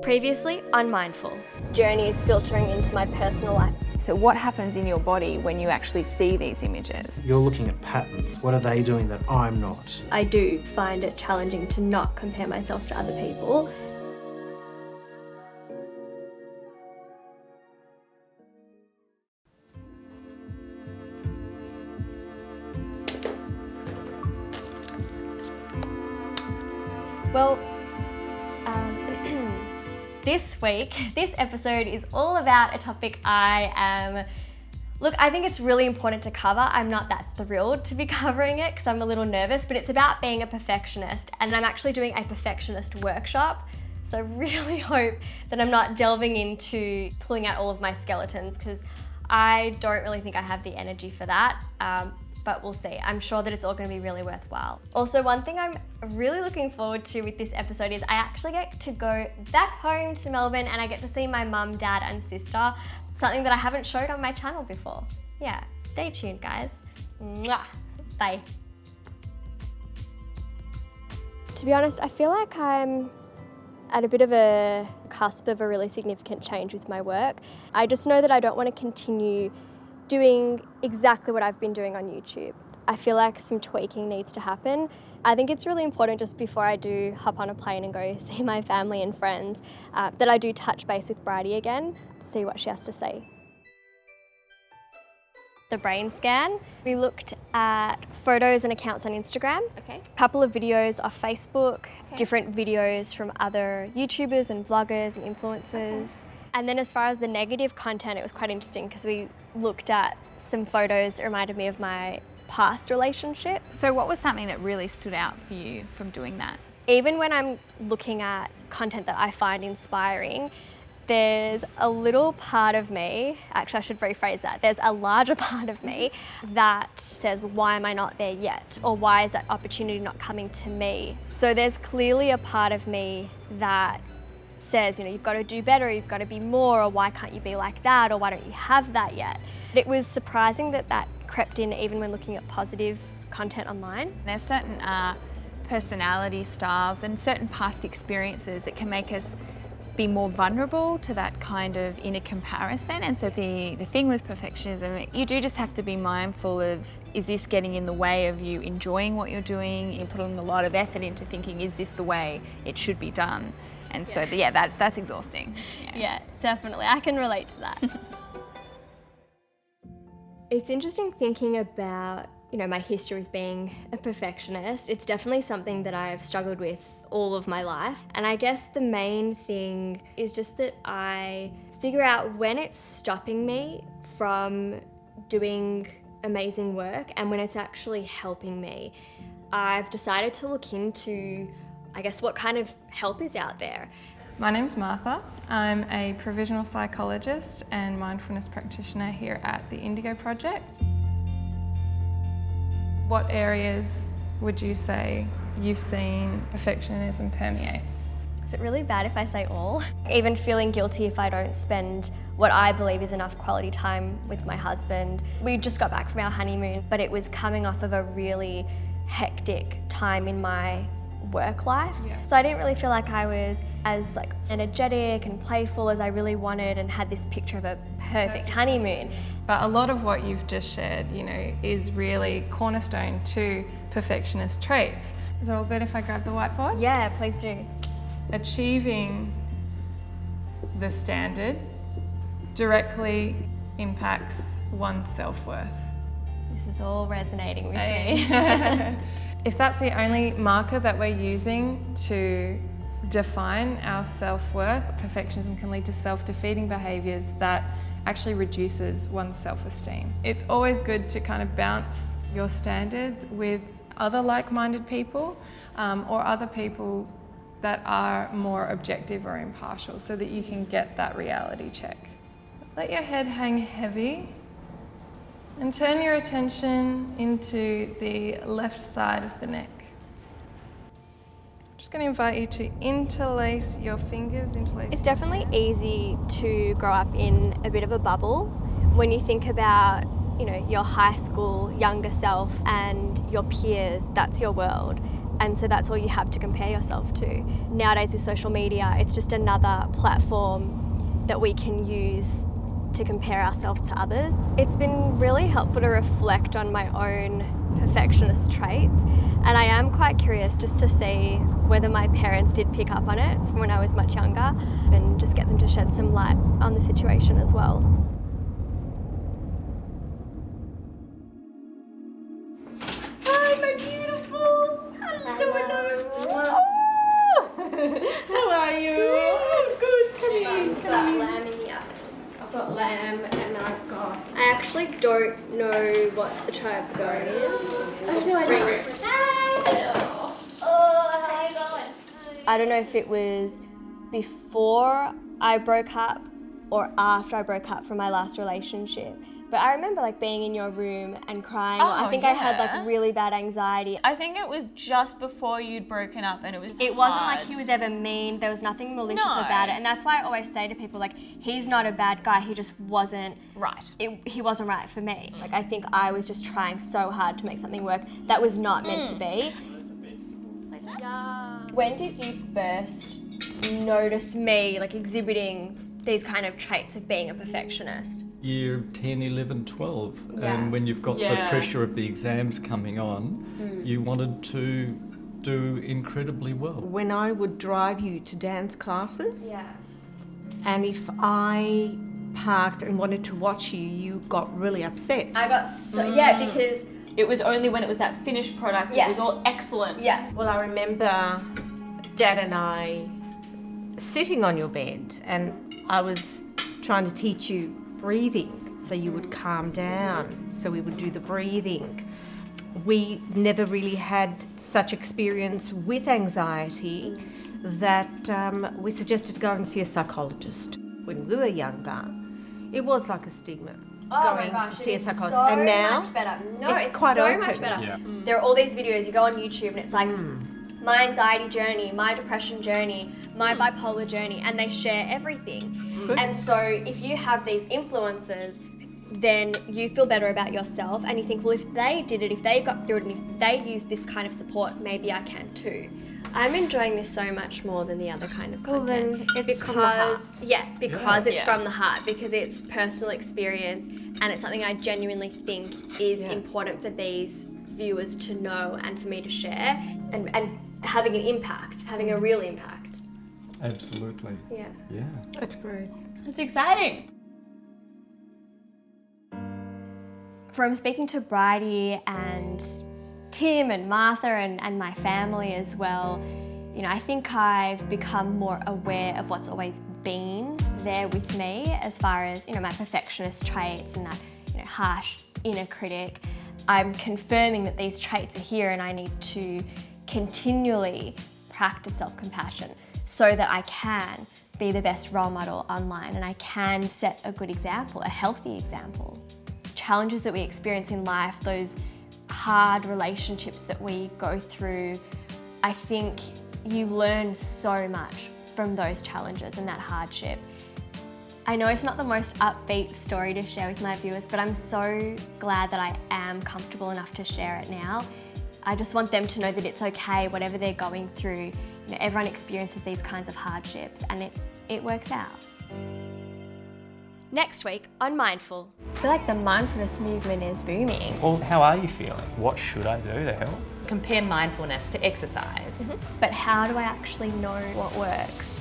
Previously unmindful. This journey is filtering into my personal life. So what happens in your body when you actually see these images? You're looking at patterns. What are they doing that I'm not? I do find it challenging to not compare myself to other people. Well, this episode is all about a topic I think it's really important to cover. I'm not that thrilled to be covering it because I'm a little nervous, but it's about being a perfectionist, and I'm actually doing a perfectionist workshop. So I really hope that I'm not delving into pulling out all of my skeletons, because I don't really think I have the energy for that. But we'll see. I'm sure that it's all going to be really worthwhile. Also, one thing I'm really looking forward to with this episode is I actually get to go back home to Melbourne and I get to see my mum, dad and sister, something that I haven't showed on my channel before. Yeah, stay tuned guys. Mwah. Bye. To be honest, I feel like I'm at a bit of a cusp of a really significant change with my work. I just know that I don't want to continue doing exactly what I've been doing on YouTube. I feel like some tweaking needs to happen. I think it's really important, just before I do hop on a plane and go see my family and friends, that I do touch base with Bridie again to see what she has to say. The brain scan. We looked at photos and accounts on Instagram, Okay. a couple of videos off Facebook, different videos from other YouTubers and vloggers and influencers. Okay. And then as far as the negative content, it was quite interesting because we looked at some photos that reminded me of my past relationship. So what was something that really stood out for you from doing that? Even when I'm looking at content that I find inspiring, there's a little part of me, actually I should rephrase that, there's a larger part of me that says, well, why am I not there yet? Or why is that opportunity not coming to me? So there's clearly a part of me that says, you've got to do better, you've got to be more, or why can't you be like that, or why don't you have that yet? It was surprising that that crept in even when looking at positive content online. There's certain personality styles and certain past experiences that can make us be more vulnerable to that kind of inner comparison. And so the thing with perfectionism, you do just have to be mindful of, is this getting in the way of you enjoying what you're doing? You're putting a lot of effort into thinking, is this the way it should be done? And so, that's exhausting. Yeah, definitely. I can relate to that. It's interesting thinking about, my history with being a perfectionist. It's definitely something that I've struggled with all of my life. And I guess the main thing is just that I figure out when it's stopping me from doing amazing work and when it's actually helping me. I've decided to look into, I guess, what kind of help is out there. My name's Martha. I'm a provisional psychologist and mindfulness practitioner here at the Indigo Project. What areas would you say you've seen perfectionism permeate? Is it really bad if I say all? Even feeling guilty if I don't spend what I believe is enough quality time with my husband. We just got back from our honeymoon, but it was coming off of a really hectic time in my work life. Yeah. So I didn't really feel like I was as energetic and playful as I really wanted and had this picture of a perfect honeymoon. But a lot of what you've just shared, is really cornerstone to perfectionist traits. Is it all good if I grab the whiteboard? Yeah, please do. Achieving the standard directly impacts one's self-worth. This is all resonating with me. If that's the only marker that we're using to define our self-worth, perfectionism can lead to self-defeating behaviours that actually reduces one's self-esteem. It's always good to kind of bounce your standards with other like-minded people or other people that are more objective or impartial so that you can get that reality check. Let your head hang heavy and turn your attention into the left side of the neck. I'm just going to invite you to interlace your fingers. It's definitely easy to grow up in a bit of a bubble when you think about, your high school younger self and your peers. That's your world. And so that's all you have to compare yourself to. Nowadays with social media, it's just another platform that we can use to compare ourselves to others. It's been really helpful to reflect on my own perfectionist traits, and I am quite curious just to see whether my parents did pick up on it from when I was much younger, and just get them to shed some light on the situation as well. Hi, my beautiful. Hello. How are you? Good. Come in. Got lamb in the oven. I've got lamb and I've got... I actually don't know what the chives are going in. I don't know if it was before I broke up or after I broke up from my last relationship. But I remember like being in your room and crying. I think I had like really bad anxiety. I think it was just before you'd broken up and it wasn't like he was ever mean. There was nothing malicious about it. And that's why I always say to people, like, he's not a bad guy. He just wasn't right. He wasn't right for me. Like, I think I was just trying so hard to make something work that was not meant to be. When did you first notice me like exhibiting these kind of traits of being a perfectionist? Year 10, 11, 12. And when you've got the pressure of the exams coming on, you wanted to do incredibly well. When I would drive you to dance classes, and if I parked and wanted to watch you, you got really upset. I got so, because it was only when it was that finished product, it was all excellent. Yeah. Well, I remember Dad and I sitting on your bed, and I was trying to teach you breathing so you would calm down. So we would do the breathing. We never really had such experience with anxiety that we suggested to go and see a psychologist. When we were younger, it was like a stigma. Going to see a psychologist, so and now much better. No, it's quite so open. much better. Yeah. There are all these videos. You go on YouTube and it's like my anxiety journey, my depression journey, my bipolar journey, and they share everything. And so if you have these influences, then you feel better about yourself, and you think, well, if they did it, if they got through it, and if they used this kind of support, maybe I can too. I'm enjoying this so much more than the other kind of content. Well, then it's from the heart. Because it's from the heart, because it's personal experience, and it's something I genuinely think is important for these viewers to know and for me to share, and having an impact, having a real impact. Absolutely. Yeah. Yeah. That's great. It's exciting. From speaking to Bridie and Tim and Martha and my family as well, you know, I think I've become more aware of what's always been there with me as far as, you know, my perfectionist traits and that, you know, harsh inner critic. I'm confirming that these traits are here, and I need to continually practice self-compassion so that I can be the best role model online, and I can set a good example, a healthy example. Challenges that we experience in life, those hard relationships that we go through, I think you learn so much from those challenges and that hardship. I know it's not the most upbeat story to share with my viewers, but I'm so glad that I am comfortable enough to share it now. I just want them to know that it's okay, whatever they're going through. You know, everyone experiences these kinds of hardships, and it works out. Next week on Mindful. I feel like the mindfulness movement is booming. Well, how are you feeling? What should I do to help? Compare mindfulness to exercise. But how do I actually know what works?